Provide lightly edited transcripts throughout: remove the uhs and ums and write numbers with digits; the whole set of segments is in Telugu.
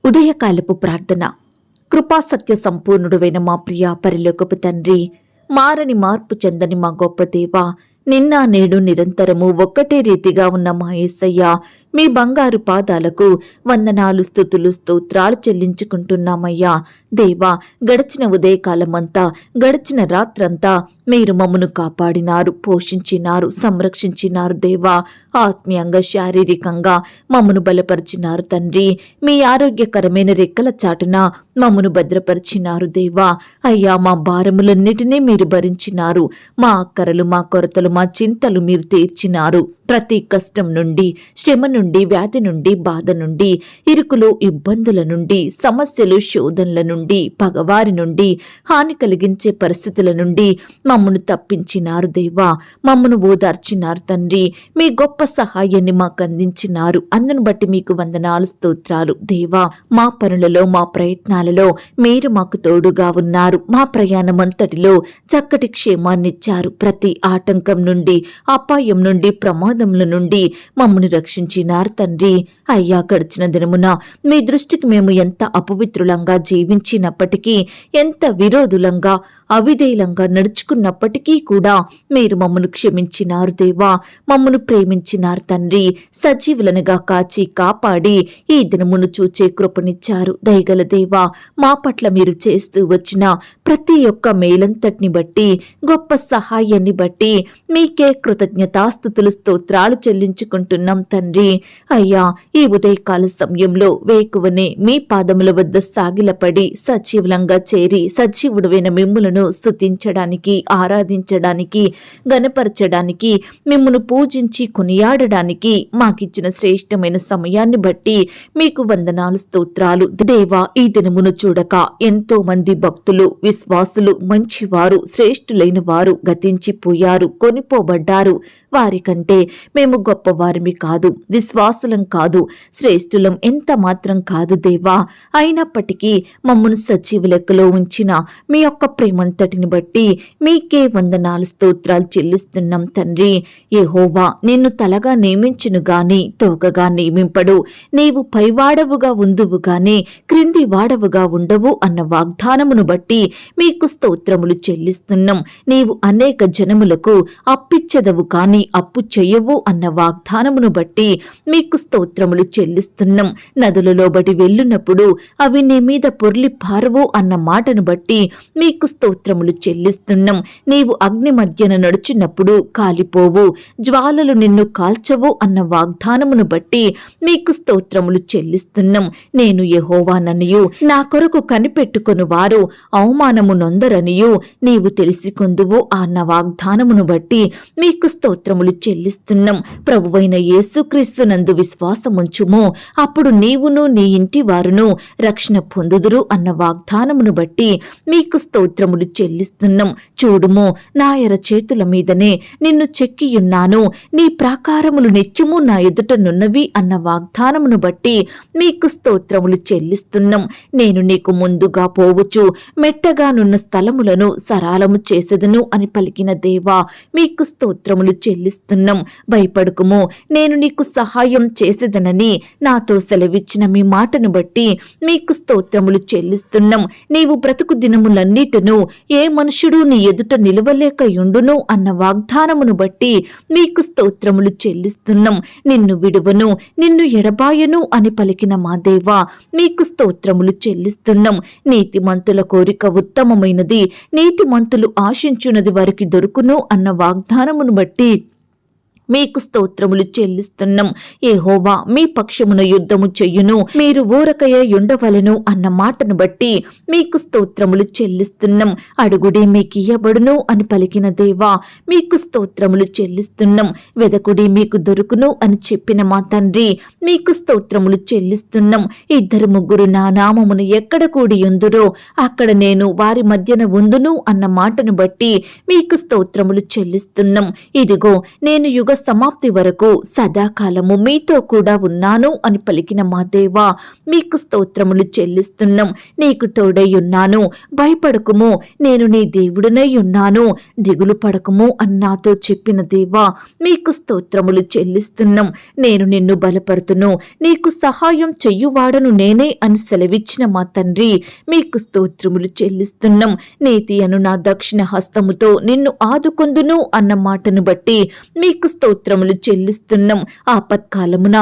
ఉదయకాలపు ప్రార్థన. కృపాసత్య సంపూర్ణుడువైన మా ప్రియ పరిలోకపు తండ్రి, మారని మార్పు చెందని మా గొప్ప దేవ, నిన్న నేడు నిరంతరము ఒక్కటే రీతిగా ఉన్న మా యేసయ్య, మీ బంగారు పాదాలకు వందనాలు, స్తుతులు, స్తోత్రాలు చెల్లించుకుంటున్నామయ్యా. దేవా, గడిచిన ఉదయకాలమంతా, గడిచిన రాత్రంతా మీరు మమ్మను కాపాడినారు, పోషించినారు, సంరక్షించినారు. దేవా, ఆత్మీయంగా శారీరకంగా మమ్మను బలపరిచినారు తండ్రి. మీ ఆరోగ్యకరమైన రెక్కల చాటున మమ్మను భద్రపరిచినారు. దేవా అయ్యా, మా భారములన్నిటినీ మీరు భరించినారు. మా అక్కరలు, మా కొరతలు, మా చింతలు మీరు తీర్చినారు. ప్రతి కష్టం నుండి, శ్రమ నుండి, వ్యాధి నుండి, బాధ నుండి, ఇరుకులు, ఇబ్బందుల నుండి, సమస్యలు, శోధనల నుండి, పగవారి నుండి, హాని కలిగించే పరిస్థితుల నుండి మమ్మను తప్పించినారు. దేవా, మమ్మను ఓదార్చినారు తండ్రి. మీ గొప్ప సహాయాన్ని మాకు అందించినారు. అందును బట్టి మీకు వందనాలు, స్తోత్రాలు. దేవా, మా పనులలో, మా ప్రయత్నాలలో మీరు మాకు తోడుగా ఉన్నారు. మా ప్రయాణమంతటిలో చక్కటి క్షేమాన్నిచ్చారు. ప్రతి ఆటంకం నుండి, అపాయం నుండి, ప్రమాదముల నుండి మమ్మల్ని రక్షించినారు తండ్రి. అయ్యా, గడిచిన దినమున మీ దృష్టికి మేము ఎంత అపవిత్రులంగా జీవించినప్పటికీ, ఎంత విరోధులంగా, అవిధేయులంగా నడుచుకున్నప్పటికీ కూడా మీరు మమ్మను క్షమించినారు. దేవా, మమ్మను ప్రేమించినారు తండ్రి. సజీవులనుగా కాచి కాపాడి ఈ దినమును చూచే కృపనిచ్చారు. దయగల దేవా, మా పట్ల మీరు చేస్తూ వచ్చిన ప్రతి ఒక్క మేలంతటిని బట్టి, గొప్ప సహాయాన్ని బట్టి మీకే కృతజ్ఞతాస్తుతులు, స్తోత్రాలు చెల్లించుకుంటున్నాం తండ్రి. అయ్యా, ఈ ఉదయకాల సమయంలో వేకువనే మీ పాదముల వద్ద సాగిలపడి సజీవులంగా చేరి సజీవుడైన మిమ్ములను స్తుతించడానికి, ఆరాధించడానికి, గణపరచడానికి, మిమ్మును పూజించి కొనియాడడానికి మాకిచ్చిన శ్రేష్టమైన సమయాన్ని బట్టి మీకు వందనాలు, స్తోత్రాలు. దేవా, ఈ దినమును చూడక ఎంతో మంది భక్తులు, విశ్వాసులు, మంచివారు, శ్రేష్ఠులైన వారు గతించిపోయారు, కొనిపోబడ్డారు. వారికంటే మేము గొప్పవారిమి కాదు, విశ్వాసులం కాదు, శ్రేష్ఠులం ఎంత మాత్రం కాదు దేవా. అయినప్పటికీ మమ్మను సజీవ లెక్కలో ఉంచిన మీ యొక్క ప్రేమంతటిని బట్టి మీకే వందనాలు, స్తోత్రాలు చెల్లిస్తున్నాం తండ్రి. యెహోవా, నిన్ను తలగా నియమించును గాని తోకగా నియమింపడు. నీవు పైవాడవుగా ఉందువు గాని క్రింది వాడవుగా ఉండవు అన్న వాగ్దానమును బట్టి మీకు స్తోత్రములు చెల్లిస్తున్నాం. నీవు అనేక జనములకు అప్పిచ్చదవు కాని అప్పు చెయ్యవు అన్న వాగ్దానమును బట్టి మీకు స్తోత్రములు చెల్లిస్తున్నాం. నదులలో బడి వెళ్ళునప్పుడు అవి నీ మీద పొర్లి పారవు అన్న మాటను బట్టి మీకు స్తోత్రములు చెల్లిస్తున్నాం. నీవు అగ్ని మధ్యన నడుచున్నప్పుడు కాలిపోవు, జ్వాలలు నిన్ను కాల్చవు అన్న వాగ్దానమును బట్టి మీకు స్తోత్రములు చెల్లిస్తున్నాం. నేను యెహోవాననియు, నా కొరకు కనిపెట్టుకొను వారు అవమానము నొందరనియు నీవు తెలిసికొందువు అన్న వాగ్దానమును బట్టి మీకు స్తోత్రములు చెల్లిస్తున్నాం. ప్రభువైన యేసుక్రీస్తునందు విశ్వాసముంచుము, అప్పుడు నీవును నీ ఇంటి వారును రక్షణ పొందుదురు అన్న వాగ్దానమును బట్టి మీకు స్తోత్రములు చెల్లిస్తున్నాం. చూడుము, నా ఎర చేతుల మీదనే నిన్ను చెక్కియున్నాను, నీ ప్రాకారములు నిత్యము నా ఎదుటనున్నవి అన్న వాగ్దానమును బట్టి మీకు స్తోత్రములు చెల్లిస్తున్నాం. నేను నీకు ముందుగా పోవచ్చు, మెట్టగానున్న స్థలములను సరాలము చేసేదను అని పలికిన దేవా, మీకు స్తోత్రములు చెల్లిస్తున్నాం. భయపడుకుము, నేను నీకు సహాయం చేసేదనని నాతో సెలవిచ్చిన మీ మాటను బట్టి మీకు స్తోత్రములు చెల్లిస్తున్నాం. నీవు బ్రతుకు దినములన్నిటను ఏ మనుషుడు నీ ఎదుట నిలవలేకయుండును అన్న వాగ్దానమును బట్టి మీకు స్తోత్రములు చెల్లిస్తున్నాం. నిన్ను విడువను, నిన్ను ఎడబాయను అని పలికిన మా దేవా, మీకు స్తోత్రములు చెల్లిస్తున్నాం. నీతిమంతుల కోరిక ఉత్తమమైనది, నీతిమంతులు ఆశించున్నది వారికి దొరుకును అన్న వాగ్దానమును బట్టి మీకు స్తోత్రములు చెల్లిస్తున్నాం. యెహోవా మీ పక్షమున యుద్ధము చెయ్యును, మీరు ఊరకయ ఉండవలెను అన్న మాటను బట్టి మీకు స్తోత్రములు చెల్లిస్తున్నాం. అడుగుడి మీకు ఇయ్యబడును అని పలికిన దేవా, మీకు స్తోత్రములు చెల్లిస్తున్నాం. వెదకుడి మీకు దొరుకును అని చెప్పిన మా తండ్రి, మీకు స్తోత్రములు చెల్లిస్తున్నాం. ఇద్దరు ముగ్గురు నా నామమును ఎక్కడ కూడి ఉందురో అక్కడ నేను వారి మధ్యన ఉందును అన్న మాటను బట్టి మీకు స్తోత్రములు చెల్లిస్తున్నాం. ఇదిగో, నేను యుగ సమాప్తి వరకు సదాకాలము మీతో కూడా ఉన్నాను అని పలికిన మా దేవా, మీకు స్తోత్రములు చెల్లిస్తున్నాం. నీకు తోడై ఉన్నాను, భయపడకుము, నేను నీ దేవుడినై ఉన్నాను, దిగులు పడకము అన్నాతో చెప్పిన దేవా, మీకు స్తోత్రములు చెల్లిస్తున్నాం. నేను నిన్ను బలపరుతును, నీకు సహాయం చెయ్యువాడను నేనే అని సెలవిచ్చిన మా తండ్రి, మీకు స్తోత్రములు చెల్లిస్తున్నాం. నీతి అను నా దక్షిణ హస్తముతో నిన్ను ఆదుకొందును అన్న మాటను బట్టి మీకు స్తోత్రములు చెల్లిస్తున్నాం. ఆపత్కాలమున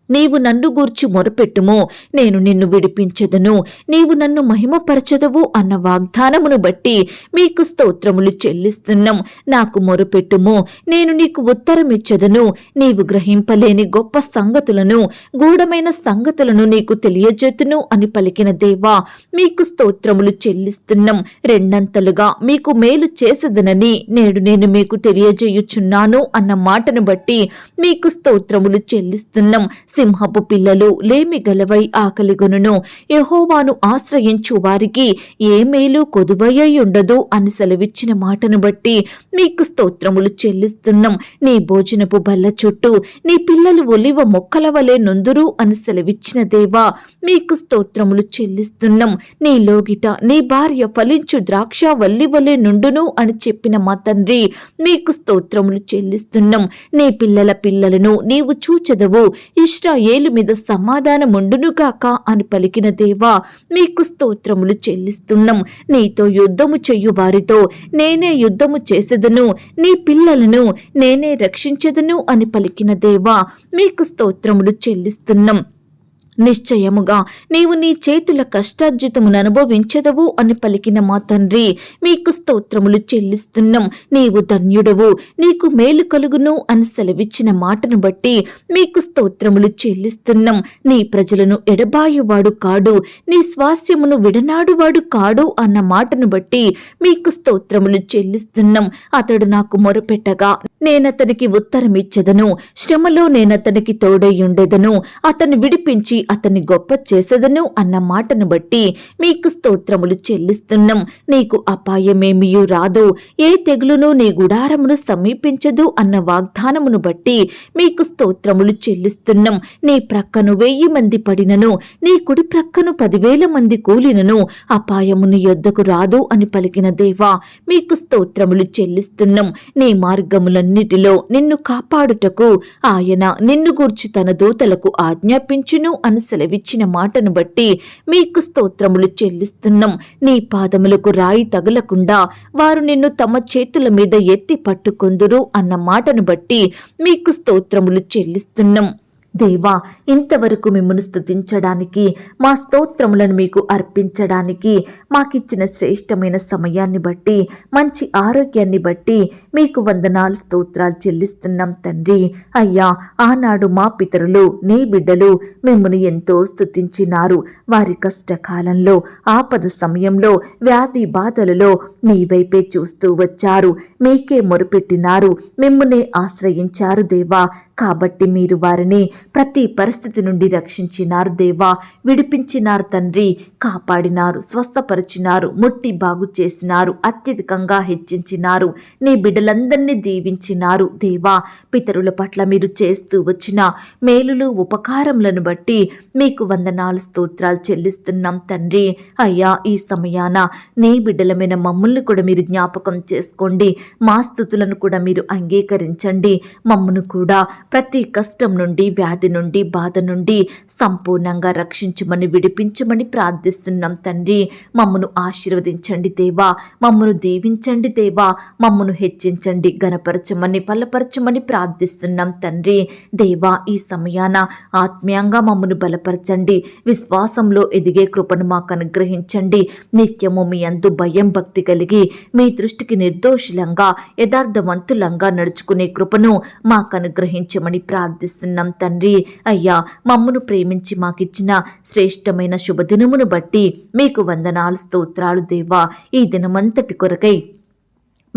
నీవు నన్ను గూర్చి మొరపెట్టుము, నేను నిన్ను విడిపించెదను, నీవు నన్ను మహిమపరచెదవు అన్న వాగ్దానమును బట్టి మీకు స్తోత్రములు చెల్లిస్తున్నాం. నాకు మొరపెట్టుము, నేను నీకు ఉత్తరమిచ్చెదను, నీవు గ్రహింపలేని గొప్ప సంగతులను, గూఢమైన సంగతులను నీకు తెలియజేతును అని పలికిన దేవా, మీకు స్తోత్రములు చెల్లిస్తున్నాం. రెండంతలుగా మీకు మేలు చేసేదనని నేడు నేను మీకు తెలియజేయుచున్నాను అన్న మాటను బట్టి మీకు స్తోత్రములు చెల్లిస్తున్నాం. సింహపు పిల్లలు లేమి గలవై ఆకలిగొనును, యెహోవాను ఆశ్రయించు వారికి ఏ మేలు కొదువయ్యి ఉండదు అని సెలవిచ్చిన మాటను బట్టి మీకు స్తోత్రములు చెల్లిస్తున్నాం. నీ భోజనపు బల్ల చుట్టూ నీ పిల్లలు ఒలివ మొక్కల వలె నొందురు అని సెలవిచ్చిన దేవా, మీకు స్తోత్రములు చెల్లిస్తున్నాం. నీ లోగిట నీ భార్య ఫలించు ద్రాక్ష వల్లి వలె నుండును అని చెప్పిన మా తండ్రి, మీకు స్తోత్రములు చెల్లిస్తున్నాం. నీ పిల్లల పిల్లలను నీవు చూచెదవు, ఇశ్రాయేలు మీద సమాధానముండునుగాక అని పలికిన దేవా, మీకు స్తోత్రములు చెల్లిస్తున్నాం. నీతో యుద్ధము చెయ్యు వారితో నేనే యుద్ధము చేసెదను, నీ పిల్లలను నేనే రక్షించెదను అని పలికిన దేవా, మీకు స్తోత్రములు చెల్లిస్తున్నాం. నిశ్చయముగా నీవు నీ చేతుల కష్టార్జితమును అనుభవించదవు అని పలికిన మా తండ్రి, మీకు స్తోత్రములు చెల్లిస్తున్నాం. నీవు ధన్యుడవు, నీకు మేలు కలుగును అని సెలవిచ్చిన మాటను బట్టి మీకు స్తోత్రములు చెల్లిస్తున్నాం. నీ ప్రజలను ఎడబాయువాడు కాడు, నీ స్వాస్యమును విడనాడువాడు కాడు అన్న మాటను బట్టి మీకు స్తోత్రములు చెల్లిస్తున్నాం. అతడు నాకు మొరపెట్టగా నేనతనికి ఉత్తరమిచ్చెదను, శ్రమలో నేనతనికి తోడైయుండెదను, అతన్ని విడిపించి అతన్ని గొప్ప చేసేదను అన్న మాటను బట్టి మీకు స్తోత్రములు చెల్లిస్తున్నాం. నీకు అపాయమేమియూ రాదు, ఏ తెగులును నీ గుడారమును సమీపించదు అన్న వాగ్దానమును బట్టి మీకు స్తోత్రములు చెల్లిస్తున్నాం. నీ ప్రక్కను 1000 మంది పడినను, నీ కుడి ప్రక్కను 10,000 మంది కూలినను అపాయము నీ యొద్దకు రాదు అని పలికిన దేవా, మీకు స్తోత్రములు చెల్లిస్తున్నాం. నీ మార్గములన్నిటిలో నిన్ను కాపాడుటకు ఆయన నిన్ను గూర్చి తన దూతలకు ఆజ్ఞాపించును అని సెలవిచ్చిన మాటను బట్టి మీకు స్తోత్రములు చెల్లిస్తున్నాం. నీ పాదములకు రాయి తగలకుండా వారు నిన్ను తమ చేతుల మీద ఎత్తి పట్టుకొందురు అన్న మాటను బట్టి మీకు స్తోత్రములు చెల్లిస్తున్నాం. దేవా, ఇంతవరకు మిమ్మల్ని స్తుతించడానికి, మా స్తోత్రములను మీకు అర్పించడానికి మాకిచ్చిన శ్రేష్టమైన సమయాన్ని బట్టి, మంచి ఆరోగ్యాన్ని బట్టి మీకు వందనాలు స్తోత్రాలు చెల్లిస్తున్నాం తండ్రి. అయ్యా, ఆనాడు మా పితరులు నీ బిడ్డలు మిమ్మల్ని ఎంతో స్తుతించినారు. వారి కష్టకాలంలో, ఆపద సమయంలో, వ్యాధి బాధలలో మీ వైపే చూస్తూ వచ్చారు, మీకే మొరుపెట్టినారు, మిమ్మల్ని ఆశ్రయించారు దేవా. కాబట్టి మీరు వారిని ప్రతి పరిస్థితి నుండి రక్షించినారు దేవా, విడిపించినారు తండ్రి, కాపాడినారు, స్వస్థపరిచినారు, ముట్టి బాగు చేసినారు, అత్యధికంగా హెచ్చించినారు, నీ బిడ్డలందరినీ దీవించినారు దేవా. పితరుల పట్ల మీరు చేస్తూ వచ్చిన మేలులు ఉపకారములను బట్టి మీకు వందనాలు స్తోత్రాలు చెల్లిస్తున్నాం తండ్రి. అయ్యా, ఈ సమయాన నీ బిడ్డలమైన మమ్మల్ని కూడా మీరు జ్ఞాపకం చేసుకోండి, మా స్తుతులను కూడా మీరు అంగీకరించండి. మమ్మను కూడా ప్రతి కష్టం నుండి, వ్యాధి నుండి, బాధ నుండి సంపూర్ణంగా రక్షించమని, విడిపించమని ప్రార్థిస్తున్నాం తండ్రి. మమ్మను ఆశీర్వదించండి దేవా, మమ్మను దీవించండి దేవా, మమ్మను హెచ్చించండి, ఘనపరచమని, బలపరచమని ప్రార్థిస్తున్నాం తండ్రి. దేవా, ఈ సమయాన ఆత్మీయంగా మమ్మను బలపరచండి, విశ్వాసంలో ఎదిగే కృపను మాకు అనుగ్రహించండి. నిత్యము మీ అందు భయం భక్తి కలిగి మీ దృష్టికి నిర్దోషులంగా, యథార్థవంతులంగా నడుచుకునే కృపను మాకు అనుగ్రహించమని ప్రార్థిస్తున్నాం తండ్రి. అయ్యా, మమ్మను ప్రేమించి మాకిచ్చిన శ్రేష్టమైన శుభదినమును బట్టి మీకు వందనాలు స్తోత్రాలు దేవా. ఈ దినమంతటి కొరకై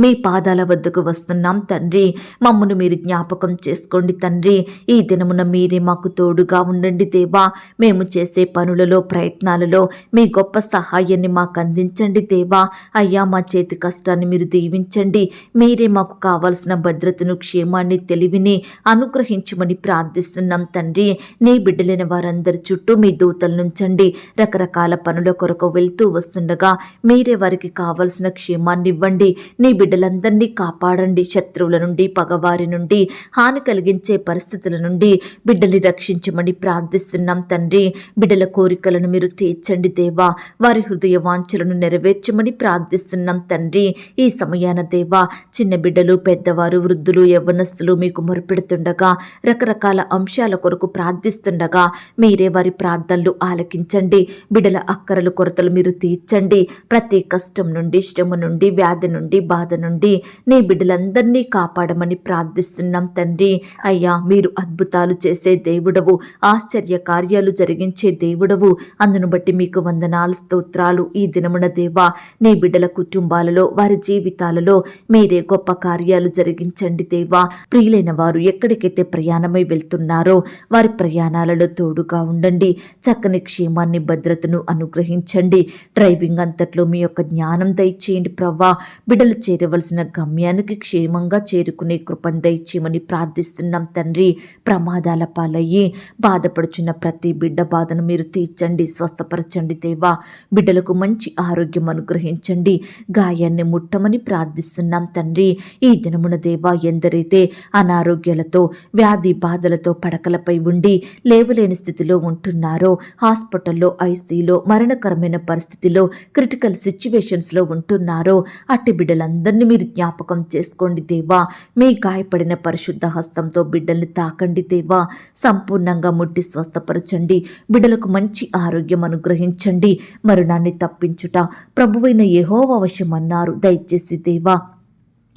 మీ పాదాల వద్దకు వస్తున్నాం తండ్రి. మమ్మను మీరు జ్ఞాపకం చేసుకోండి తండ్రి. ఈ దినమున మీరే మాకు తోడుగా ఉండండి దేవా. మేము చేసే పనులలో ప్రయత్నాలలో మీ గొప్ప సహాయాన్ని మాకు అందించండి దేవా. అయ్యా, మా చేతి కష్టాన్ని మీరు దీవించండి. మీరే మాకు కావలసిన భద్రతను, క్షేమాన్ని, తెలివిని అనుగ్రహించమని ప్రార్థిస్తున్నాం తండ్రి. నీ బిడ్డలైన వారందరి చుట్టూ మీ దూతలు నుంచండి. రకరకాల పనుల కొరకు వెళ్తూ వస్తుండగా మీరే వారికి కావలసిన క్షేమాన్ని ఇవ్వండి. నీ బిడ్డలందరినీ కాపాడండి. శత్రువుల నుండి, పగవారి నుండి, హాని కలిగించే పరిస్థితుల నుండి బిడ్డల్ని రక్షించమని ప్రార్థిస్తున్నాం తండ్రి. బిడ్డల కోరికలను మీరు తీర్చండి దేవా. వారి హృదయ వాంఛలను నెరవేర్చమని ప్రార్థిస్తున్నాం తండ్రి. ఈ సమయాన దేవా, చిన్న బిడ్డలు, పెద్దవారు, వృద్ధులు, యవ్వనస్తులు మీకు మొరపెడుతుండగా, రకరకాల అంశాల కొరకు ప్రార్థిస్తుండగా మీరే వారి ప్రార్థనలు ఆలకించండి. బిడ్డల అక్కరలు, కొరతలు మీరు తీర్చండి. ప్రతి కష్టం నుండి, శ్రమ నుండి, వ్యాధి నుండి, బాధ నుండి నీ బిడ్డలందరినీ కాపాడమని ప్రార్థిస్తున్నాం తండ్రి. అయ్యా, మీరు అద్భుతాలు చేసే దేవుడవు, ఆశ్చర్య కార్యాలు జరిగించే దేవుడవు. అందును బట్టి మీకు వందనాలు, స్తోత్రాలు. ఈ దినమున దేవా, నీ బిడ్డల కుటుంబాలలో, వారి జీవితాలలో మీరే గొప్ప కార్యాలు జరిగించండి దేవా. ప్రియులైన వారు ఎక్కడికైతే ప్రయాణమై వెళ్తున్నారో వారి ప్రయాణాలలో తోడుగా ఉండండి. చక్కని క్షేమాన్ని, భద్రతను అనుగ్రహించండి. డ్రైవింగ్ అంతట్లో మీ యొక్క జ్ఞానం దయచేయండి ప్రవ్వా. బిడ్డలు చేరవలసిన గమ్యానికి క్షేమంగా చేరుకునే కృపను దయచేయమని ప్రార్థిస్తున్నాం తండ్రి. ప్రమాదాల పాలయ్యి బాధపడుచున్న ప్రతి బిడ్డ బాధను మీరు తీర్చండి, స్వస్థపరచండి దేవా. బిడ్డలకు మంచి ఆరోగ్యం అనుగ్రహించండి. గాయాన్ని ముట్టమని ప్రార్థిస్తున్నాం తండ్రి. ఈ దినమున దేవా, ఎందరైతే అనారోగ్యాలతో, వ్యాధి బాధలతో పడకలపై ఉండి లేవలేని స్థితిలో ఉంటున్నారో, హాస్పిటల్లో, ఐసీలో, మరణకరమైన పరిస్థితిలో, క్రిటికల్ సిచ్యువేషన్స్లో ఉంటున్నారో అట్టి బిడ్డలందరినీ మీరు జ్ఞాపకం చేసుకోండి దేవా. మీ గాయపడిన పరిశుద్ధ హస్తంతో బిడ్డల్ని తాకండి దేవా. సంపూర్ణంగా ముట్టి స్వస్థపరచండి. బిడ్డలకు మంచి ఆరోగ్యం అనుగ్రహించండి. మరణాన్ని తప్పించుట ప్రభువైన యెహోవా వశమన్నారు. దయచేసి దేవా,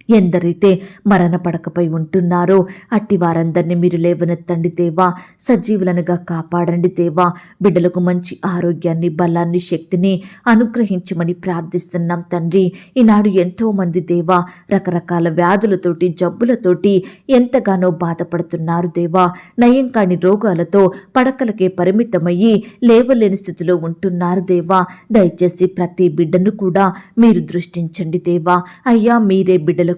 ఎందరైతే మరణ పడకపై ఉంటున్నారో అట్టి వారందరినీ మీరు లేవనెత్తండి దేవా. సజీవులనుగా కాపాడండి దేవా. బిడ్డలకు మంచి ఆరోగ్యాన్ని, బలాన్ని, శక్తిని అనుగ్రహించమని ప్రార్థిస్తున్నాం తండ్రి. ఈనాడు ఎంతో మంది దేవా రకరకాల వ్యాధులతోటి, జబ్బులతోటి ఎంతగానో బాధపడుతున్నారు దేవా. నయం కాని రోగాలతో పడకలకే పరిమితమయ్యి లేవలేని స్థితిలో ఉంటున్నారు దేవా. దయచేసి ప్రతి బిడ్డను కూడా మీరు దృష్టించండి దేవా. అయ్యా, మీరే బిడ్డలకు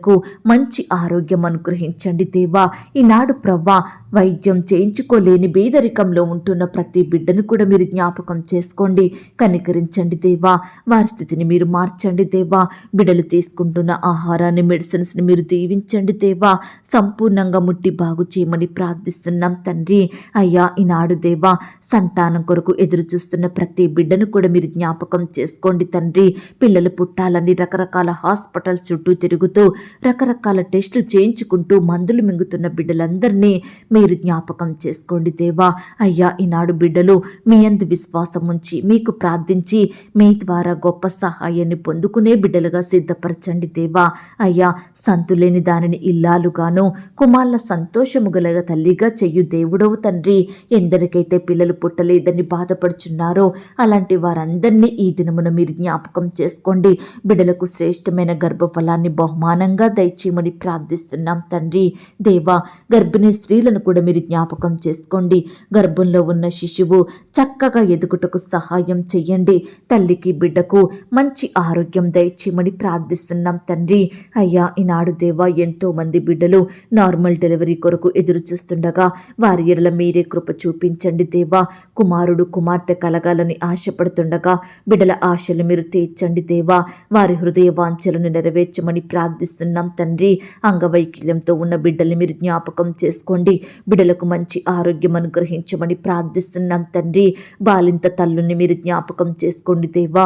మంచి ఆరోగ్యం అనుగ్రహించండి దేవా. ఈనాడు ప్రవ్వా, వైద్యం చేయించుకోలేని బేదరికంలో ఉంటున్న ప్రతి బిడ్డను కూడా మీరు జ్ఞాపకం చేసుకోండి, కనికరించండి దేవా. వారి స్థితిని మీరు మార్చండి దేవా. బిడ్డలు తీసుకుంటున్న ఆహారాన్ని, మెడిసిన్స్ని మీరు దీవించండి దేవా. సంపూర్ణంగా ముట్టి బాగు చేయమని ప్రార్థిస్తున్నాం తండ్రి. అయ్యా, ఈనాడు దేవా, సంతానం కొరకు ఎదురు చూస్తున్న ప్రతి బిడ్డను కూడా మీరు జ్ఞాపకం చేసుకోండి తండ్రి. పిల్లలు పుట్టాలని రకరకాల హాస్పిటల్స్ చుట్టూ తిరుగుతూ రకరకాల టెస్టులు చేయించుకుంటూ మందులు మింగుతున్న బిడ్డలందరినీ మీరు జ్ఞాపకం చేసుకోండి దేవా. అయ్యా, ఈనాడు బిడ్డలు మీ యందు విశ్వాసం ఉంచి మీకు ప్రార్థించి మీ ద్వారా గొప్ప సహాయాన్ని పొందుకునే బిడ్డలుగా సిద్ధపరచండి దేవా. అయ్యా, సంతులేని దానిని ఇల్లాలుగాను, కుమార్ల సంతోషము గల తల్లిగా చెయ్యు దేవుడవు తండ్రి. ఎందరికైతే పిల్లలు పుట్టలేదని బాధపడుచున్నారో అలాంటి వారందరినీ ఈ దినమున మీరు జ్ఞాపకం చేసుకోండి. బిడ్డలకు శ్రేష్టమైన గర్భఫలాన్ని బహుమానంగా దయచేయమని ప్రార్థిస్తున్నాం తండ్రి. దేవా, గర్భిణీ స్త్రీలను కూడా మీరు జ్ఞాపకం చేసుకోండి. గర్భంలో ఉన్న శిశువు చక్కగా ఎదుగుటకు సహాయం చెయ్యండి. తల్లికి, బిడ్డకు మంచి ఆరోగ్యం దయచేయమని ప్రార్థిస్తున్నాం తండ్రి. అయ్యా, ఈనాడు దేవా, ఎంతో మంది బిడ్డలు నార్మల్ డెలివరీ కొరకు ఎదురు చూస్తుండగా వారి ఎడల మీరే కృప చూపించండి దేవా. కుమారుడు, కుమార్తె కలగాలని ఆశపడుతుండగా బిడ్డల ఆశలు మీరు తీర్చండి దేవా. వారి హృదయ వాంఛలను నెరవేర్చమని ప్రార్థిస్తున్నాం తండ్రి. అంగవైకల్యంతో ఉన్న బిడ్డల్ని మీరు జ్ఞాపకం చేసుకోండి. బిడ్డలకు మంచి ఆరోగ్యం అనుగ్రహించమని ప్రార్థిస్తున్నాం తండ్రి. బాలింత తల్లుని మీరు జ్ఞాపకం చేసుకోండి దేవా.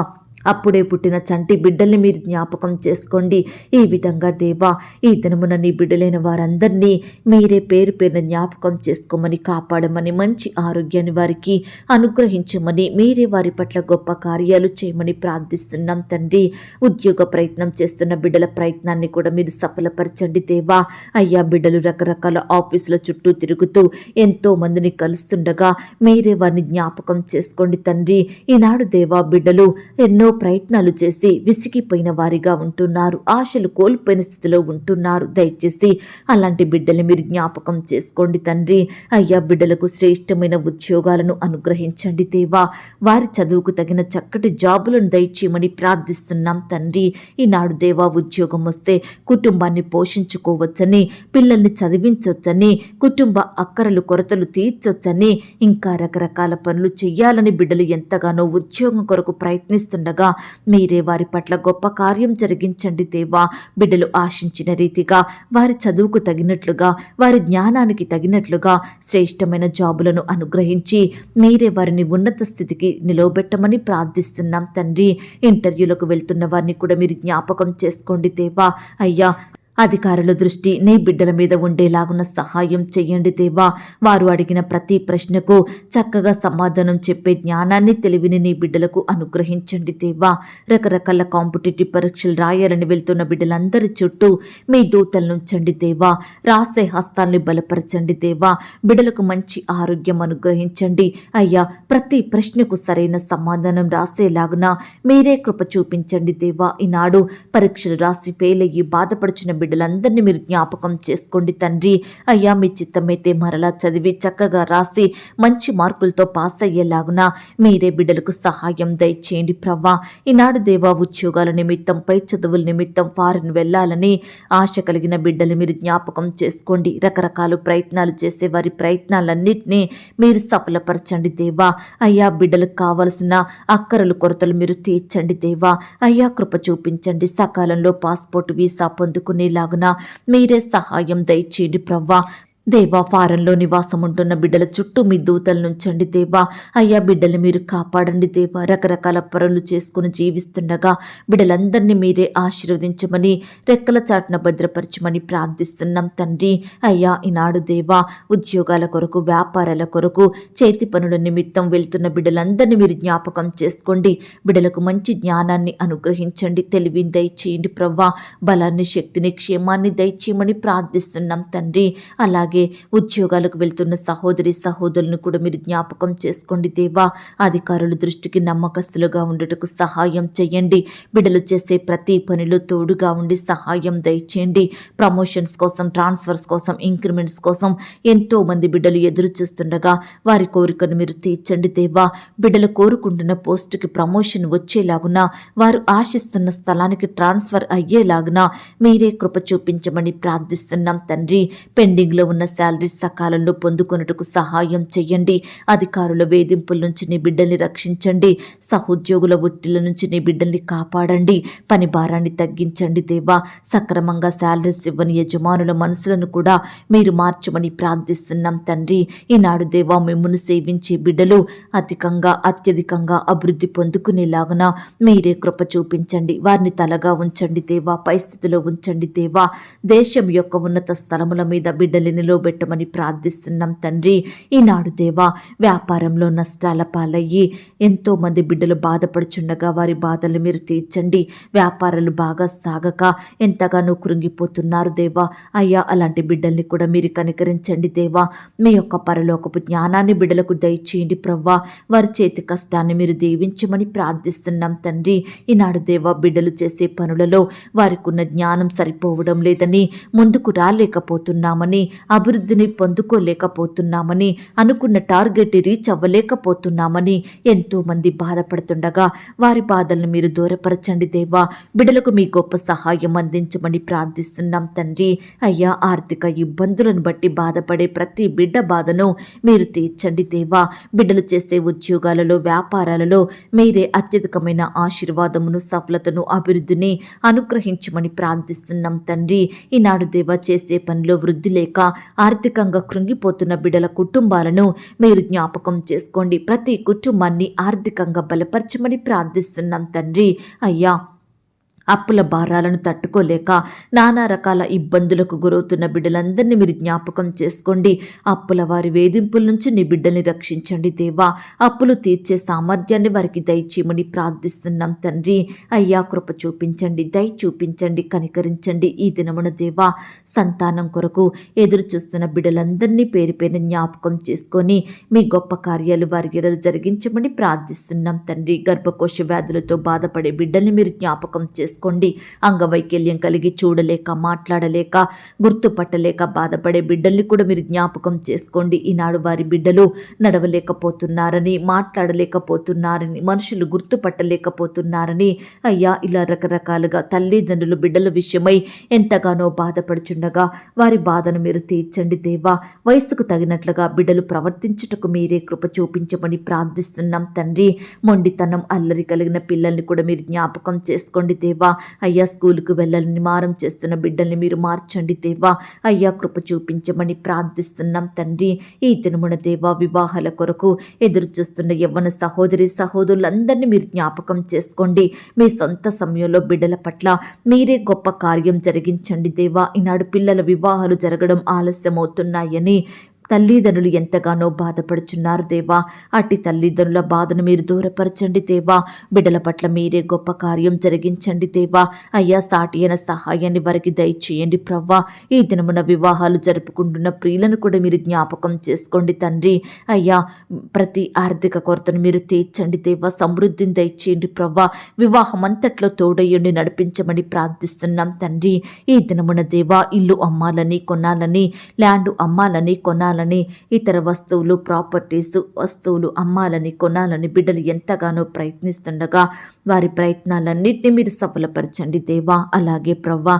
అప్పుడే పుట్టిన చంటి బిడ్డల్ని మీరు జ్ఞాపకం చేసుకోండి. ఈ విధంగా దేవా, ఈ దినమున నీ బిడ్డలైన వారందరినీ మీరే పేరు పేరున జ్ఞాపకం చేసుకోమని, కాపాడమని, మంచి ఆరోగ్యాన్ని వారికి అనుగ్రహించమని, మీరే వారి పట్ల గొప్ప కార్యాలు చేయమని ప్రార్థిస్తున్నాం తండ్రి. ఉద్యోగ ప్రయత్నం చేస్తున్న బిడ్డల ప్రయత్నాన్ని కూడా మీరు సఫలపరచండి దేవా. అయ్యా, బిడ్డలు రకరకాల ఆఫీసుల చుట్టూ తిరుగుతూ ఎంతో మందిని కలుస్తుండగా మీరే వారిని జ్ఞాపకం చేసుకోండి తండ్రి. ఈనాడు దేవా, బిడ్డలు ఎన్నో ప్రయత్నాలు చేసి విసిగిపోయిన వారిగా ఉంటున్నారు, ఆశలు కోల్పోయిన స్థితిలో ఉంటున్నారు. దయచేసి అలాంటి బిడ్డల్ని మీరు జ్ఞాపకం చేసుకోండి తండ్రి. అయ్యా, బిడ్డలకు శ్రేష్టమైన ఉద్యోగాలను అనుగ్రహించండి దేవా. వారి చదువుకు తగిన చక్కటి జాబులను దయచేయమని ప్రార్థిస్తున్నాం తండ్రి. ఈనాడు దేవా, ఉద్యోగం వస్తే కుటుంబాన్ని పోషించుకోవచ్చని, పిల్లల్ని చదివించవచ్చని, కుటుంబ అక్కరలు కొరతలు తీర్చొచ్చని, ఇంకా రకరకాల పనులు చెయ్యాలని బిడ్డలు ఎంతగానో ఉద్యోగం కొరకు ప్రయత్నిస్తుండగా మీరే వారి పట్ల గొప్ప కార్యం జరిగించండి దేవా. బిడ్డలు ఆశించిన రీతిగా, వారి చదువుకు తగినట్లుగా, వారి జ్ఞానానికి తగినట్లుగా శ్రేష్టమైన జాబులను అనుగ్రహించి మీరే వారిని ఉన్నత స్థితికి నిలవబెట్టమని ప్రార్థిస్తున్నాం తండ్రి. ఇంటర్వ్యూలకు వెళ్తున్న వారిని కూడా మీరు జ్ఞాపకం చేసుకోండి దేవా. అయ్యా, అధికారుల దృష్టి నీ బిడ్డల మీద ఉండేలాగున సహాయం చెయ్యండి దేవా. వారు అడిగిన ప్రతి ప్రశ్నకు చక్కగా సమాధానం చెప్పే జ్ఞానాన్ని, తెలివిని నీ బిడ్డలకు అనుగ్రహించండి దేవా. రకరకాల కాంపిటేటివ్ పరీక్షలు రాయాలని వెళ్తున్న బిడ్డలందరి చుట్టూ మీ దూతలను ఉంచండి దేవా. రాసే హస్తాల్ని బలపరచండి దేవా. బిడ్డలకు మంచి ఆరోగ్యం అనుగ్రహించండి అయ్యా. ప్రతి ప్రశ్నకు సరైన సమాధానం రాసేలాగున మీరే కృప చూపించండి దేవా. ఈనాడు పరీక్షలు రాసి ఫెయిల్ అయ్యి బాధపడుచున్న బిడ్డలందరినీ మీరు జ్ఞాపకం చేసుకోండి తండ్రి. అయ్యా, మీ చిత్తమైతే మరలా చదివి చక్కగా రాసి మంచి మార్కులతో పాస్ అయ్యేలాగున మీరే బిడ్డలకు సహాయం దయచేయండి ప్రవ్వా. ఈనాడు దేవా, ఉద్యోగాల నిమిత్తం, పై చదువుల నిమిత్తం ఫారిన్ వెళ్ళాలని ఆశ కలిగిన బిడ్డలు మీరు జ్ఞాపకం చేసుకోండి. రకరకాల ప్రయత్నాలు చేసే వారి ప్రయత్నాలన్నింటినీ మీరు సఫలపరచండి దేవా. అయ్యా, బిడ్డలకు కావలసిన అక్కరలు కొరతలు మీరు తీర్చండి దేవా. అయ్యా, కృప చూపించండి. సకాలంలో పాస్పోర్ట్ వీసా పొందుకునేలాగున మీరే సహాయం దయచేయండి ప్రవ్వా. దేవా, ఫారంలో నివాసం ఉంటున్న బిడ్డల చుట్టూ మీ దూతలు నుంచండి దేవా. అయ్యా, బిడ్డలు మీరు కాపాడండి దేవా. రకరకాల పనులు చేసుకుని జీవిస్తుండగా బిడ్డలందరినీ మీరే ఆశీర్వదించమని, రెక్కల చాటున భద్రపరచమని ప్రార్థిస్తున్నాం తండ్రి. అయ్యా, ఈనాడు దేవా, ఉద్యోగాల కొరకు, వ్యాపారాల కొరకు, చేతి పనుల నిమిత్తం వెళ్తున్న బిడ్డలందరినీ మీరు జ్ఞాపకం చేసుకోండి. బిడ్డలకు మంచి జ్ఞానాన్ని అనుగ్రహించండి, తెలివిని దయచేయండి ప్రవ్వా. బలాన్ని, శక్తిని, క్షేమాన్ని దయచేయమని ప్రార్థిస్తున్నాం తండ్రి. అలాగే ఉద్యోగాలకు వెళ్తున్న సహోదరి సహోదరులను కూడా మీరు జ్ఞాపకం చేసుకోండి దేవా. అధికారుల దృష్టికి నమ్మకస్తులుగా ఉండటకు సహాయం చేయండి. బిడ్డలు చేసే ప్రతి పనిలో తోడుగా ఉండి సహాయం దయచేయండి. ప్రమోషన్స్ కోసం, ట్రాన్స్ఫర్స్ కోసం, ఇంక్రిమెంట్స్ కోసం ఎంతో మంది బిడ్డలు ఎదురు చూస్తుండగా వారి కోరికను మీరు తీర్చండి దేవా. బిడ్డలు కోరుకుంటున్న పోస్టుకి ప్రమోషన్ వచ్చేలాగున, వారు ఆశిస్తున్న స్థలానికి ట్రాన్స్ఫర్ అయ్యేలాగున మీరే కృప చూపించమని ప్రార్థిస్తున్నాం తండ్రి. పెండింగ్లో ఉన్న శాలరీ సకాలంలో పొందుకొనుటకు సహాయం చెయ్యండి. అధికారుల వేధింపుల నుంచి నీ బిడ్డల్ని రక్షించండి. సహోద్యోగుల ఒత్తిళ్ల నుంచి నీ బిడ్డల్ని కాపాడండి. పని భారాన్ని తగ్గించండి దేవా. సక్రమంగా శాలరీస్ ఇవ్వని యజమానుల మనసులను కూడా మీరు మార్చమని ప్రార్థిస్తున్నాం తండ్రి. ఈనాడు దేవా, మిమ్మును సేవించే బిడ్డలు అత్యధికంగా అభివృద్ధి పొందుకునేలాగున మీరే కృప చూపించండి. వారిని తలగా ఉంచండి దేవా, పై స్థితిలో ఉంచండి దేవా. దేశం యొక్క ఉన్నత స్థలముల మీద బిడ్డల్ని నిలవబెట్టమని ప్రార్థిస్తున్నాం తండ్రి. ఈనాడు దేవా, వ్యాపారంలో నష్టాల పాలయ్యి ఎంతో మంది బిడ్డలు బాధపడుచుండగా వారి బాధలు మీరు తీర్చండి. వ్యాపారాలు బాగా సాగక ఎంతగానో కృంగిపోతున్నారు దేవా. అయ్యా, అలాంటి బిడ్డల్ని కూడా మీరు కనికరించండి దేవా. మీ యొక్క పరలోకపు జ్ఞానాన్ని బిడ్డలకు దయచేయండి ప్రవ్వా. వారి చేతి కష్టాన్ని మీరు దీవించమని ప్రార్థిస్తున్నాం తండ్రి. ఈనాడు దేవా, బిడ్డలు చేసే పనులలో వారికి ఉన్న జ్ఞానం సరిపోవడం లేదని, ముందుకు రాలేకపోతున్నామని, అభివృద్ధిని పొందుకోలేకపోతున్నామని, అనుకున్న టార్గెట్ రీచ్ అవ్వలేకపోతున్నామని ఎంతో మంది బాధపడుతుండగా వారి బాధలను మీరు దూరపరచండి దేవా. బిడ్డలకు మీ గొప్ప సహాయం అందించమని ప్రార్థిస్తున్నాం తండ్రి. అయ్యా, ఆర్థిక ఇబ్బందులను బట్టి బాధపడే ప్రతి బిడ్డ బాధను మీరు తీర్చండి దేవా. బిడ్డలు చేసే ఉద్యోగాలలో, వ్యాపారాలలో మీరే అత్యధికమైన ఆశీర్వాదమును, సఫలతను, అభివృద్ధిని అనుగ్రహించమని ప్రార్థిస్తున్నాం తండ్రి. ఈనాడు దేవా, చేసే పనిలో వృద్ధి లేక ఆర్థికంగా కృంగిపోతున్న బిడ్డల కుటుంబాలను మీరు జ్ఞాపకం చేసుకోండి. ప్రతి కుటుంబాన్ని ఆర్థికంగా బలపరచమని ప్రార్థిస్తున్నాం తండ్రి. అయ్యా, అప్పుల భారాలను తట్టుకోలేక నానా రకాల ఇబ్బందులకు గురవుతున్న బిడ్డలందరినీ మీరు జ్ఞాపకం చేసుకోండి. అప్పుల వారి వేధింపుల నుంచి నీ బిడ్డల్ని రక్షించండి దేవా. అప్పులు తీర్చే సామర్థ్యాన్ని వారికి దయచేయమని ప్రార్థిస్తున్నాం తండ్రి. అయ్యా కృప చూపించండి, దయ చూపించండి, కనికరించండి. ఈ దినమున దేవా సంతానం కొరకు ఎదురు చూస్తున్న బిడ్డలందరినీ పేరు పేరు జ్ఞాపకం చేసుకొని మీ గొప్ప కార్యాలు వారి ఎడలు జరిగించమని ప్రార్థిస్తున్నాం తండ్రి. గర్భకోశ వ్యాధులతో బాధపడే బిడ్డల్ని మీరు జ్ఞాపకం చేసుకోండి. అంగవైకల్యం కలిగి చూడలేక, మాట్లాడలేక, గుర్తుపట్టలేక బాధపడే బిడ్డల్ని కూడా మీరు జ్ఞాపకం చేసుకోండి. ఈనాడు వారి బిడ్డలు నడవలేకపోతున్నారని, మాట్లాడలేకపోతున్నారని, మనుషులు గుర్తుపట్టలేకపోతున్నారని అయ్యా ఇలా రకరకాలుగా తల్లిదండ్రులు బిడ్డల విషయమై ఎంతగానో బాధపడుచుండగా వారి బాధను మీరు తీర్చండి దేవా. వయసుకు తగినట్లుగా బిడ్డలు ప్రవర్తించుటకు మీరే కృప చూపించమని ప్రార్థిస్తున్నాం తండ్రి. మొండితనం, అల్లరి కలిగిన పిల్లల్ని కూడా మీరు జ్ఞాపకం చేసుకోండి దేవా. అయ్యా స్కూలుకు వెళ్ళాలని మారం చేస్తున్న బిడ్డల్ని మీరు మార్చండి దేవా. అయ్యా కృప చూపించమని ప్రార్థిస్తున్నాం తండ్రి. ఈ దినమున దేవా వివాహాల కొరకు ఎదురు చూస్తున్న యవ్వన సహోదరి సహోదరులందరినీ మీరు జ్ఞాపకం చేసుకోండి. మీ సొంత సమయంలో బిడ్డల పట్ల మీరే గొప్ప కార్యం జరిగించండి దేవా. ఈనాడు పిల్లల వివాహాలు జరగడం ఆలస్యమవుతున్నాయని తల్లిదండ్రులు ఎంతగానో బాధపడుచున్నారు దేవా. అట్టి తల్లిదండ్రుల బాధను మీరు దూరపరచండి దేవా. బిడ్డల పట్ల మీరే గొప్ప కార్యం జరిగించండి దేవా. అయ్యా సాటి అయిన సహాయాన్ని వారికి దయచేయండి ప్రవ్వా. ఈ దినమున వివాహాలు జరుపుకుంటున్న ప్రియులను కూడా మీరు జ్ఞాపకం చేసుకోండి తండ్రి. అయ్యా ప్రతి ఆర్థిక కొరతను మీరు తీర్చండి దేవా. సమృద్ధిని దయచేయండి ప్రవ్వా. వివాహం అంతట్లో తోడయ్యుండి నడిపించమని ప్రార్థిస్తున్నాం తండ్రి. ఈ దినమున దేవా ఇల్లు అమ్మాలని కొనాలని, ల్యాండ్ అమ్మాలని కొనాలని, ఇతర వస్తువులు, ప్రాపర్టీస్ వస్తువులు అమ్మాలని కొనాలని బిడ్డలు ఎంతగానో ప్రయత్నిస్తుండగా వారి ప్రయత్నాలన్నింటినీ మీరు సఫలపరచండి దేవా. అలాగే ప్రవ్వా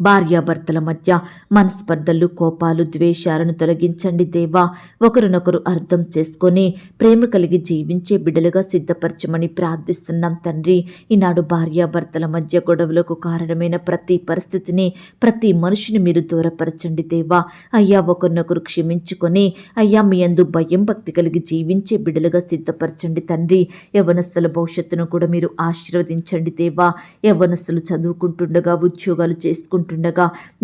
భార్యాభర్తల మధ్య మనస్పర్ధలు, కోపాలు, ద్వేషాలను తొలగించండి దేవా. ఒకరినొకరు అర్థం చేసుకొని ప్రేమ కలిగి జీవించే బిడ్డలుగా సిద్ధపరచమని ప్రార్థిస్తున్నాం తండ్రి. ఈనాడు భార్యాభర్తల మధ్య గొడవలకు కారణమైన ప్రతి పరిస్థితిని, ప్రతి మనిషిని మీరు దూరపరచండి దేవా. అయ్యా ఒకరినొకరు క్షమించుకొని అయ్యా మీ యందు భయం భక్తి కలిగి జీవించే బిడ్డలుగా సిద్ధపరచండి తండ్రి. యవ్వనస్తుల భవిష్యత్తును కూడా మీరు ఆశీర్వదించండి దేవా. యవ్వనస్తులు చదువుకుంటుండగా, ఉద్యోగాలు చేసుకుంటుండగా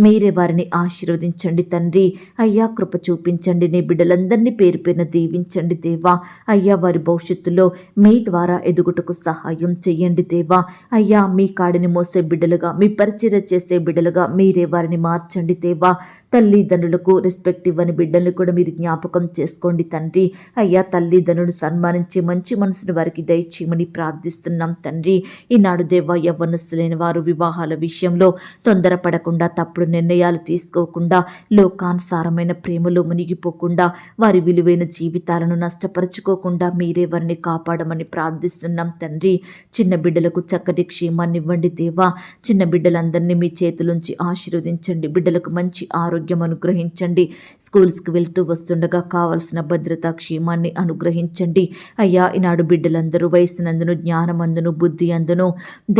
మీరే వారిని ఆశీర్వదించండి తండ్రి. అయ్యా కృప చూపించండి. నీ బిడ్డలందరినీ పేరు పేరున దీవించండి దేవా. అయ్యా వారి భవిష్యత్తులో మీ ద్వారా ఎదుగుటకు సహాయం చెయ్యండి దేవా. అయ్యా మీ కాడిని మోసే బిడ్డలుగా, మీ పరిచర్య చేసే బిడ్డలుగా మీరే వారిని మార్చండి దేవా. తల్లిదండ్రులకు రెస్పెక్ట్ ఇవ్వని బిడ్డల్ని కూడా మీరు జ్ఞాపకం చేసుకోండి తండ్రి. అయ్యా తల్లిదండ్రులు సన్మానించి మంచి మనసును వారికి దయచేయమని ప్రార్థిస్తున్నాం తండ్రి. ఈనాడు దేవా యవ్వనస్తులైన వారు వివాహాల విషయంలో తొందరపడకుండా, తప్పుడు నిర్ణయాలు తీసుకోకుండా, లోకానుసారమైన ప్రేమలో మునిగిపోకుండా, వారి విలువైన జీవితాలను నష్టపరుచుకోకుండా మీరే వారిని కాపాడమని ప్రార్థిస్తున్నాం తండ్రి. చిన్న బిడ్డలకు చక్కటి క్షేమాన్ని ఇవ్వండి దేవా. చిన్న బిడ్డలందరినీ మీ చేతులుంచి ఆశీర్వదించండి. బిడ్డలకు మంచి ఆరోగ్యం అనుగ్రహించండి. స్కూల్స్కి వెళ్తూ వస్తుండగా కావలసిన భద్రత, క్షేమాన్ని అనుగ్రహించండి. అయ్యా ఈనాడు బిడ్డలందరూ వయసునందును, జ్ఞానమందును, బుద్ధి అందును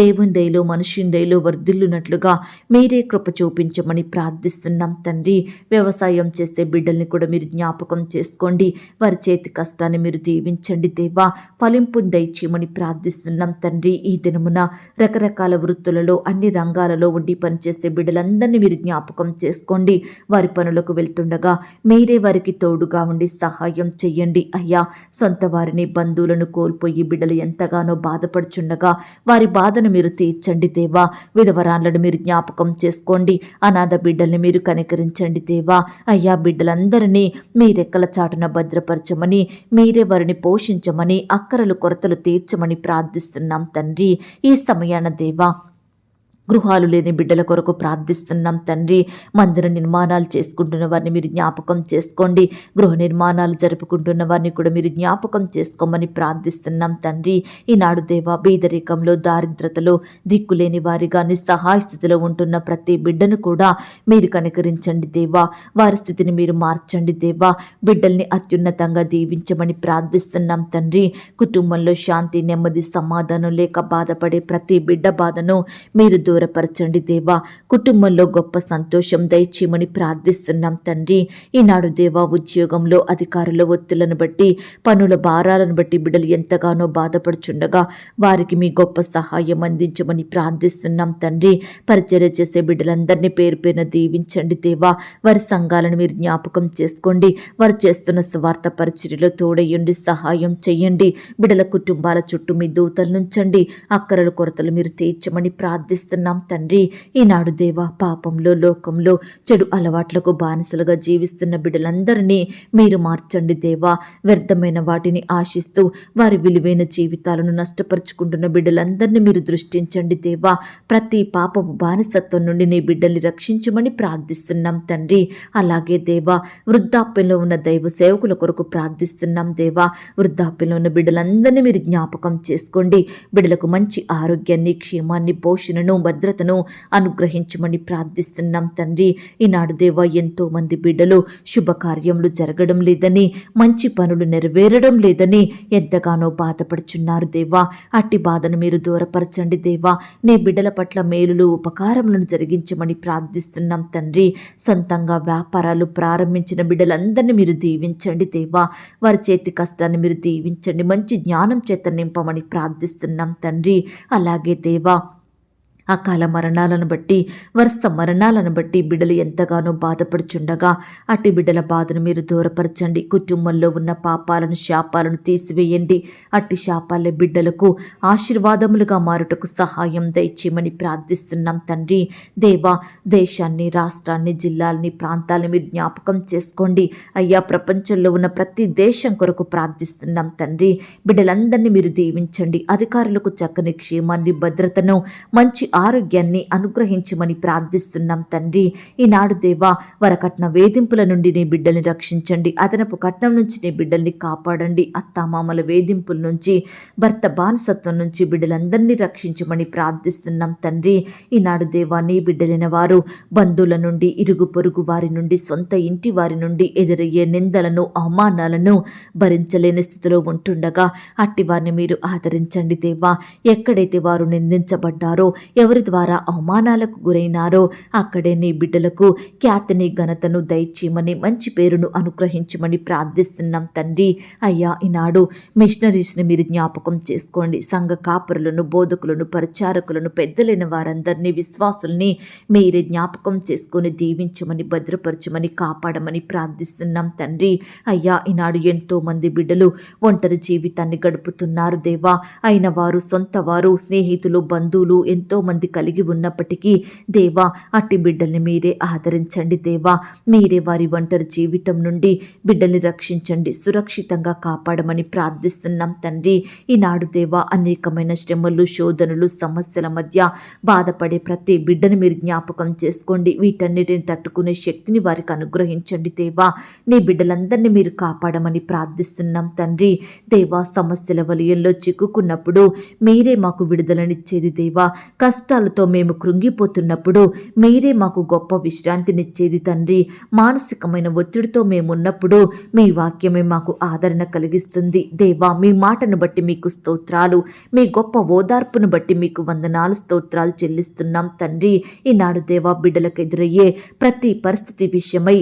దేవుని దయలో, మనుషుని దయలో వర్ధిల్లునట్లుగా మీరే కృప చూపించమని ప్రార్థిస్తున్నాం తండ్రి. వ్యవసాయం చేసే బిడ్డల్ని కూడా మీరు జ్ఞాపకం చేసుకోండి. వారి చేతి కష్టాన్ని మీరు దీవించండి దేవా. ఫలింపుని దయచేయమని ప్రార్థిస్తున్నాం తండ్రి. ఈ దినమున రకరకాల వృత్తులలో, అన్ని రంగాలలో ఉండి పనిచేసే బిడ్డలందరినీ మీరు జ్ఞాపకం చేసుకోండి. వారి పనులకు వెళ్తుండగా మీరే వారికి తోడుగా ఉండి సహాయం చెయ్యండి అయ్యా. సొంత వారిని, బంధువులను కోల్పోయి బిడ్డలు ఎంతగానో బాధపడుచుండగా వారి బాధను మీరు తీర్చండి దేవా. విధవరాళ్లను మీరు జ్ఞాపకం చేసుకోండి. అనాథ బిడ్డల్ని మీరు కనికరించండి దేవా. అయ్యా బిడ్డలందరినీ మీ రెక్కల చాటున భద్రపరచమని, మీరే వారిని పోషించమని, అక్కరలు కొరతలు తీర్చమని ప్రార్థిస్తున్నాం తండ్రి. ఈ సమయాన దేవా గృహాలు లేని బిడ్డల కొరకు ప్రార్థిస్తున్నాం తండ్రి. మందిర నిర్మాణాలు చేసుకుంటున్న వారిని మీరు జ్ఞాపకం చేసుకోండి. గృహ నిర్మాణాలు జరుపుకుంటున్న వారిని కూడా మీరు జ్ఞాపకం చేసుకోమని ప్రార్థిస్తున్నాం తండ్రి. ఈనాడు దేవా పేదరికంలో, దారిద్రతలో, దిక్కులేని వారిగా నిస్సహాయ స్థితిలో ఉంటున్న ప్రతి బిడ్డను కూడా మీరు కనికరించండి దేవా. వారి స్థితిని మీరు మార్చండి దేవా. బిడ్డల్ని అత్యున్నతంగా దీవించమని ప్రార్థిస్తున్నాం తండ్రి. కుటుంబంలో శాంతి, నెమ్మది, సమాధానం లేక బాధపడే ప్రతి బిడ్డ బాధను మీరు దూరపరచండి దేవా. కుటుంబంలో గొప్ప సంతోషం దయచేయమని ప్రార్థిస్తున్నాం తండ్రి. ఈనాడు దేవా, ఉద్యోగంలో అధికారుల ఒత్తులను బట్టి, పనుల భారాలను బట్టి బిడ్డలు ఎంతగానో బాధపడుచుండగా వారికి మీ గొప్ప సహాయం అందించమని ప్రార్థిస్తున్నాం తండ్రి. పరిచర్య చేసే బిడ్డలందరినీ పేరు పేరున దీవించండి దేవా. వారి సంఘాలను మీరు జ్ఞాపకం చేసుకోండి. వారు చేస్తున్న స్వార్థ పరిచర్యలో తోడయ్యండి, సహాయం చెయ్యండి. బిడ్డల కుటుంబాల చుట్టూ మీ దూతలు నుంచండి. అక్కరల కొరతలు మీరు తీర్చమని ప్రార్థిస్తున్నాం తండ్రి. ఈనాడు దేవా, పాపంలో, లోకంలో చెడు అలవాట్లకు బానిసలుగా జీవిస్తున్న బిడ్డలందరినీ మీరు మార్చండి దేవా. వ్యర్థమైన వాటిని ఆశిస్తూ వారి విలువైన జీవితాలను నష్టపరుచుకుంటున్న బిడ్డలందరినీ మీరు దృష్టించండి దేవా. ప్రతి పాపపు బానిసత్వం నుండి నీ బిడ్డల్ని రక్షించమని ప్రార్థిస్తున్నాం తండ్రి. అలాగే దేవా, వృద్ధాప్యంలో ఉన్న దైవ సేవకుల కొరకు ప్రార్థిస్తున్నాం దేవా. వృద్ధాప్యంలో ఉన్న బిడ్డలందరినీ మీరు జ్ఞాపకం చేసుకోండి. బిడ్డలకు మంచి ఆరోగ్యాన్ని, క్షేమాన్ని, పోషణను, భద్రతను అనుగ్రహించమని ప్రార్థిస్తున్నాం తండ్రి. ఈనాడు దేవా, ఎంతో మంది బిడ్డలు శుభకార్యములు జరగడం లేదని, మంచి పనులు నెరవేరడం లేదని ఎంతగానో బాధపడుచున్నారు దేవా. అట్టి బాధను మీరు దూరపరచండి దేవా. నీ బిడ్డల పట్ల మేలులు, ఉపకారములను జరిగించమని ప్రార్థిస్తున్నాం తండ్రి. సొంతంగా వ్యాపారాలు ప్రారంభించిన బిడ్డలందరినీ మీరు దీవించండి దేవా. వారి చేతి కష్టాన్ని మీరు దీవించండి. మంచి జ్ఞానం చేత నింపమని ప్రార్థిస్తున్నాం తండ్రి. అలాగే దేవా, అకాల మరణాలను బట్టి, వరుస మరణాలను బట్టి బిడ్డలు ఎంతగానో బాధపడుచుండగా అట్టి బిడ్డల బాధను మీరు దూరపరచండి. కుటుంబంలో ఉన్న పాపాలను, శాపాలను తీసివేయండి. అట్టి శాపాలే బిడ్డలకు ఆశీర్వాదములుగా మారుటకు సహాయం దయచేయమని ప్రార్థిస్తున్నాం తండ్రి. దేవా, దేశాన్ని, రాష్ట్రాన్ని, జిల్లాల్ని, ప్రాంతాలను మీరు జ్ఞాపకం చేసుకోండి అయ్యా. ప్రపంచంలో ఉన్న ప్రతి దేశం కొరకు ప్రార్థిస్తున్నాం తండ్రి. బిడ్డలందరినీ మీరు దీవించండి. అధికారులకు చక్కని క్షేమాన్ని, భద్రతను, మంచి ఆరోగ్యాన్ని అనుగ్రహించమని ప్రార్థిస్తున్నాం తండ్రి. ఈనాడు దేవా, వరకట్న వేధింపుల నుండి నీ బిడ్డల్ని రక్షించండి. అదనపు కట్నం నుంచి నీ బిడ్డల్ని కాపాడండి. అత్తామామల వేధింపుల నుంచి, భర్త బానిసత్వం నుంచి బిడ్డలందరినీ రక్షించమని ప్రార్థిస్తున్నాం తండ్రి. ఈనాడు దేవా, నీ బిడ్డలైన వారు బంధువుల నుండి, ఇరుగు పొరుగు వారి నుండి, సొంత ఇంటి వారి నుండి ఎదురయ్యే నిందలను, అవమానాలను భరించలేని స్థితిలో ఉంటుండగా అట్టి వారిని మీరు ఆదరించండి దేవా. ఎక్కడైతే వారు నిందించబడ్డారో, ఎవరి ద్వారా అవమానాలకు గురైనారో అక్కడే నీ బిడ్డలకు ఖ్యాతిని, ఘనతను దయచేయమని, మంచి పేరును అనుగ్రహించమని ప్రార్థిస్తున్నాం తండ్రి. అయ్యా, ఈనాడు మిషనరీస్ని మీరు జ్ఞాపకం చేసుకోండి. సంఘ కాపురులను, బోధకులను, పరిచారకులను, పెద్దలైన వారందరినీ, విశ్వాసుల్ని మీరే జ్ఞాపకం చేసుకొని దీవించమని, భద్రపరచమని, కాపాడమని ప్రార్థిస్తున్నాం తండ్రి. అయ్యా, ఈనాడు ఎంతో మంది బిడ్డలు ఒంటరి జీవితాన్ని గడుపుతున్నారు దేవా. అయిన వారు, సొంత వారు, స్నేహితులు, బంధువులు ఎంతో మంది కలిగి ఉన్నప్పటికీ దేవా, అట్టి బిడ్డల్ని మీరే ఆదరించండి దేవా. మీరే వారి ఒంటరి జీవితం నుండి బిడ్డల్ని రక్షించండి, సురక్షితంగా కాపాడమని ప్రార్థిస్తున్నాం తండ్రి. ఈనాడు దేవా, అనేకమైన శ్రమలు, శోధనలు, సమస్యల మధ్య బాధపడే ప్రతి బిడ్డని మీరు జ్ఞాపకం చేసుకోండి. వీటన్నిటిని తట్టుకునే శక్తిని వారికి అనుగ్రహించండి దేవా. నీ బిడ్డలందరినీ మీరు కాపాడమని ప్రార్థిస్తున్నాం తండ్రి. దేవా, సమస్యల వలయంలో చిక్కుకున్నప్పుడు మీరే మాకు విడుదలనిచ్చేది దేవా. కష్టాలతో మేము కృంగిపోతున్నప్పుడు మీరే మాకు గొప్ప విశ్రాంతినిచ్చేది తండ్రి. మానసికమైన ఒత్తిడితో మేమున్నప్పుడు మీ వాక్యమే మాకు ఆదరణ కలిగిస్తుంది దేవా. మీ మాటను బట్టి మీకు స్తోత్రాలు, మీ గొప్ప ఓదార్పును బట్టి మీకు వందనాలు, స్తోత్రాలు చెల్లిస్తున్నాం తండ్రి. ఈనాడు దేవా, బిడ్డలకు ఎదురయ్యే ప్రతి పరిస్థితి విషయమై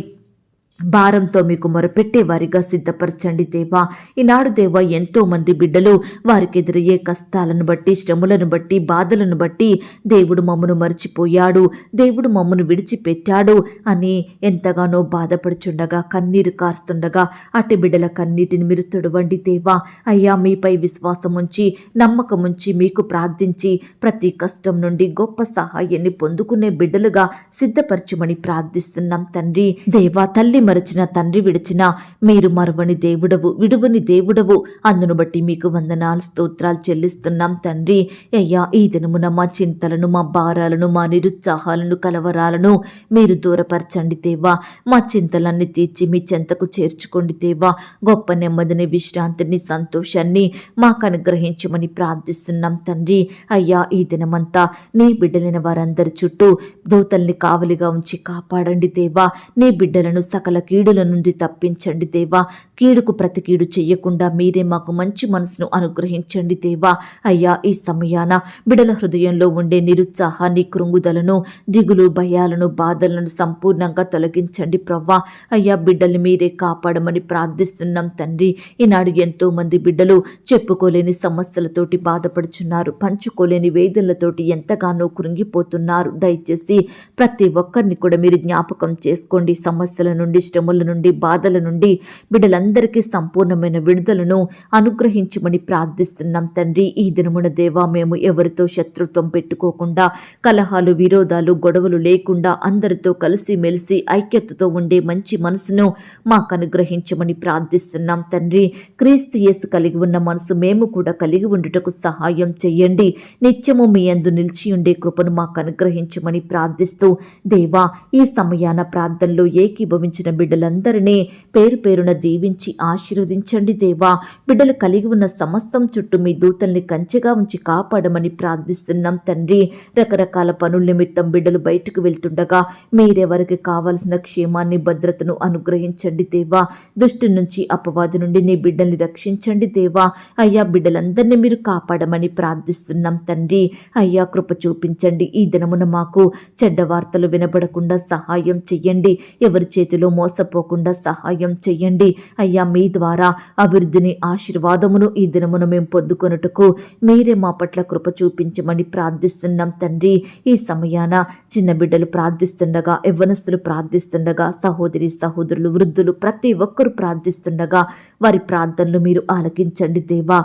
భారంతో మీకు మొరపెట్టే వారిగా సిద్ధపరచండి దేవా. ఈనాడు దేవా, ఎంతో మంది బిడ్డలు వారికి ఎదురయ్యే కష్టాలను బట్టి, శ్రమలను బట్టి, బాధలను బట్టి దేవుడు మమ్మను మర్చిపోయాడు, దేవుడు మమ్మను విడిచిపెట్టాడు అని ఎంతగానో బాధపడుచుండగా, కన్నీరు కారుస్తుండగా అట్టి బిడ్డల కన్నీటిని మీరు తుడవండి దేవా. అయ్యా, మీపై విశ్వాసం ఉంచి, నమ్మకం ఉంచి, మీకు ప్రార్థించి ప్రతి కష్టం నుండి గొప్ప సహాయాన్ని పొందుకునే బిడ్డలుగా సిద్ధపరచమని ప్రార్థిస్తున్నాం తండ్రి. దేవా, తల్లి మరచిన, తండ్రి విడిచిన మీరు మరువని దేవుడవు, విడువని దేవుడవు. అందును బట్టి మీకు వందనాలు, స్తోత్రాలు చెల్లిస్తున్నాం తండ్రి. అయ్యా, ఈ దినమున మా చింతలను, మా భారాలను, మా నిరుత్సాహాలను, కలవరాలను మీరు దూరపరచండి దేవా. మా చింతలన్నీ తీర్చి మీ చెంతకు చేర్చుకోండి దేవా. గొప్ప నెమ్మదిని, విశ్రాంతిని, సంతోషాన్ని మాకు అనుగ్రహించమని ప్రార్థిస్తున్నాం తండ్రి. అయ్యా, ఈ దినమంతా నీ బిడ్డలైన వారందరి చుట్టూ దూతల్ని కావలిగా ఉంచి కాపాడండి దేవా. నీ బిడ్డలను సకల కీడుల నుండి తప్పించండి దేవా. కీడుకు ప్రతి కీడు చెయ్యకుండా మీరే మాకు మంచి మనసును అనుగ్రహించండి దేవా. అయ్యా, ఈ సమయాన బిడల హృదయంలో ఉండే నిరుత్సాహాన్ని, కృంగుదలను, దిగులు, భయాలను, బాధలను సంపూర్ణంగా తొలగించండి ప్రవ్వా. అయ్యా, బిడ్డల్ని మీరే కాపాడమని ప్రార్థిస్తున్నాం తండ్రి. ఈనాడు ఎంతో మంది బిడ్డలు చెప్పుకోలేని సమస్యలతోటి బాధపడుచున్నారు, పంచుకోలేని వేదనలతోటి ఎంతగానో కృంగిపోతున్నారు. దయచేసి ప్రతి ఒక్కరిని కూడా మీరు జ్ఞాపకం చేసుకోండి. సమస్యల నుండి, శ్రమల నుండి, బాధల నుండి బిడ్డలందరికీ సంపూర్ణమైన విడుదలను అనుగ్రహించమని ప్రార్థిస్తున్నాం తండ్రి. ఈ దినమున దేవా, మేము ఎవరితో శత్రుత్వం పెట్టుకోకుండా, కలహాలు, విరోధాలు, గొడవలు లేకుండా అందరితో కలిసి మెలిసి ఐక్యతతో ఉండే మంచి మనసును మాకు అనుగ్రహించమని ప్రార్థిస్తున్నాం తండ్రి. క్రీస్తు యేసు కలిగి ఉన్న మనసు మేము కూడా కలిగి ఉండుటకు సహాయం చేయండి. నిత్యము మీ యందు నిలిచి ఉండే కృపను మాకు అనుగ్రహించమని ప్రార్థిస్తూ దేవా, ఈ సమయాన ప్రార్థనలో ఏకీభవించిన బిడ్డలందరినీ పేరు పేరున దీవించి ఆశీర్వదించండి దేవా. బిడ్డలు కలిగి ఉన్న సమస్తం చుట్టూ మీ దూతల్ని కంచెగా ఉంచి కాపాడమని ప్రార్థిస్తున్నాం తండ్రి. రకరకాల పనుల నిమిత్తం బిడ్డలు బయటకు వెళ్తుండగా మీరెవరికి కావలసిన క్షేమాన్ని, భద్రతను అనుగ్రహించండి దేవా. దుష్టు నుంచి, అపవాది నుండి నీ బిడ్డల్ని రక్షించండి దేవా. అయ్యా, బిడ్డలందరినీ మీరు కాపాడమని ప్రార్థిస్తున్నాం తండ్రి. అయ్యా, కృప చూపించండి. ఈ దినమున మాకు చెడ్డ వార్తలు వినబడకుండా సహాయం చెయ్యండి. ఎవరి చేతిలో మోసపోకుండా సహాయం చెయ్యండి. అయ్యా, మీ ద్వారా అభివృద్ధిని, ఆశీర్వాదమును ఈ దినమున మేము పొందుకొనుటకు మీరే మా పట్ల కృప చూపించమని ప్రార్థిస్తున్నాం తండ్రి. ఈ సమయాన చిన్న బిడ్డలు ప్రార్థిస్తుండగా, యవ్వనస్తులు ప్రార్థిస్తుండగా, సహోదరి సహోదరులు, వృద్ధులు ప్రతి ఒక్కరూ ప్రార్థిస్తుండగా వారి ప్రార్థనలు మీరు ఆలకించండి దేవా.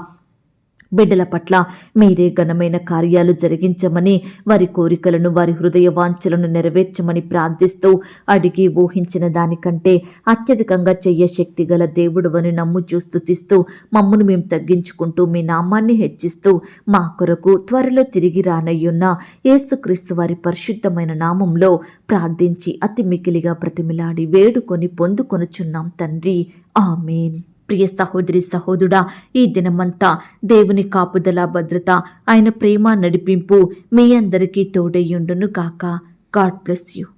బిడ్డల పట్ల మీరే ఘనమైన కార్యాలు జరిగించమని, వారి కోరికలను, వారి హృదయ వాంఛలను నెరవేర్చమని ప్రార్థిస్తూ, అడిగి ఊహించిన దానికంటే అత్యధికంగా శక్తి గల దేవుడువని నమ్ముచూ స్తుతిస్తూ, మమ్మను మేము తగ్గించుకుంటూ మీ నామాన్ని హెచ్చిస్తూ, మా కొరకు త్వరలో తిరిగి రానయ్యున్న యేసుక్రీస్తు వారి పరిశుద్ధమైన నామంలో ప్రార్థించి అతి మికిలిగా ప్రతిమిలాడి వేడుకొని పొందుకొనుచున్నాం తండ్రి. ఆమేన్. ప్రియ సహోదరి సహోదరుడా, ఈ దినమంతా దేవుని కాపుదల, భద్రత, ఆయన ప్రేమ, నడిపింపు మీ అందరికీ తోడయ్యుండును గాక. God bless you.